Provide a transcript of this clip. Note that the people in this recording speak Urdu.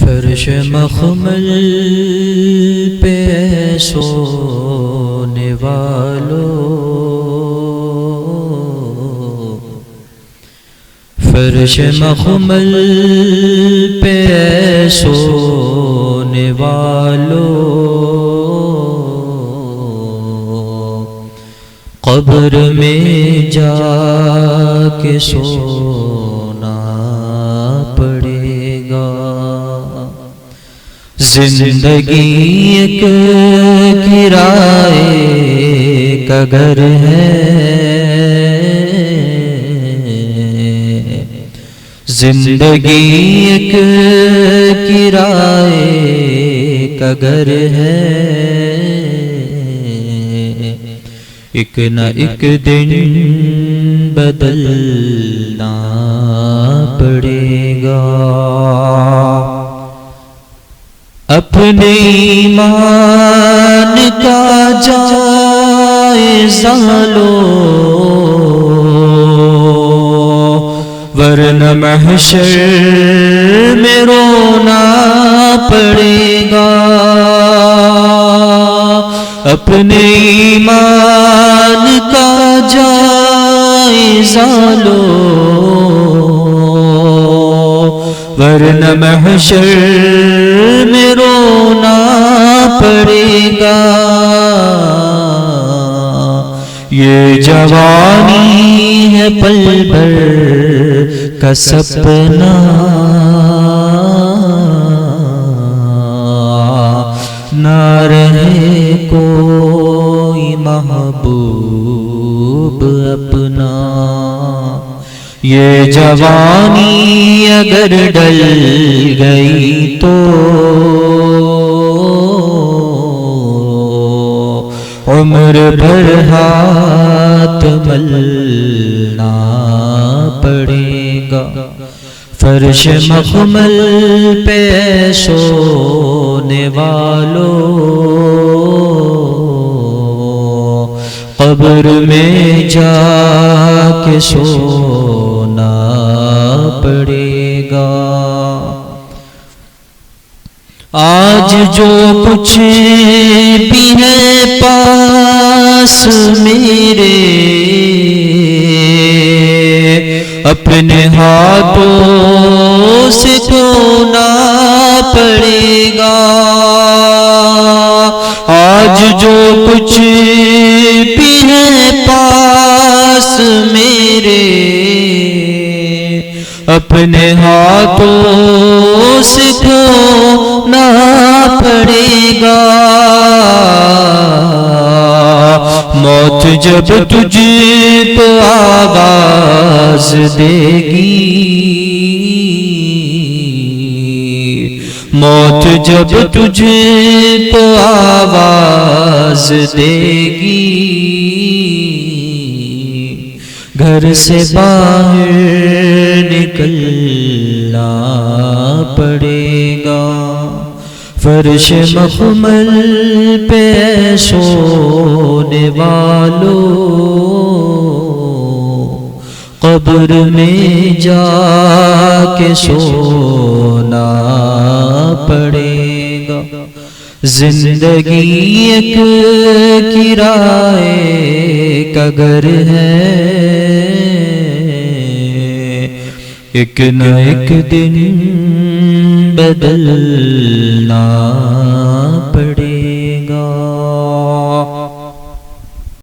فرش مخمل پہ سونے والو، فرش مخمل پہ سونے والو، قبر میں جا کے سونا پڑے گا۔ زندگی ایک کرائے کا گھر ہے، زندگی ایک کرائے کا گھر ہے، ایک نہ ایک دن بدلنا پڑے گا۔ اپنے ایمان کا جائزہ لو، ورنہ محشر میں رونا پڑے گا۔ اپنے ایمان کا جائزہ لو، ورنہ محشر میں رونا پڑے گا۔ یہ جوانی ہے پل بھر کا سپنا، نہ رہے کوئی محبوب اپنا۔ یہ جوانی اگر ڈل گئی تو عمر بھر ہاتھ ملنا پڑے گا۔ فرش مخمل پہ سونے والو، قبر میں جا کے سونا پڑے گا۔ آج جو کچھ بھی ہے پاس میرے، اپنے ہاتھوں سے دھونا پڑے گا۔ آج جو کچھ بھی ہے پاس میرے، اپنے ہاتھوں سے دھونا پڑے گا۔ موت جب تجھ کو آواز دے گی، موت جب تجھ کو آواز دے گی، گھر سے باہر نکلنا پڑے گا۔ فرش مخمل پہ سونے والو، قبر میں جا کے سونا پڑے گا۔ زندگی ایک کرائے کا گھر ہے، ایک نہ ایک دن بدلنا پڑے گا۔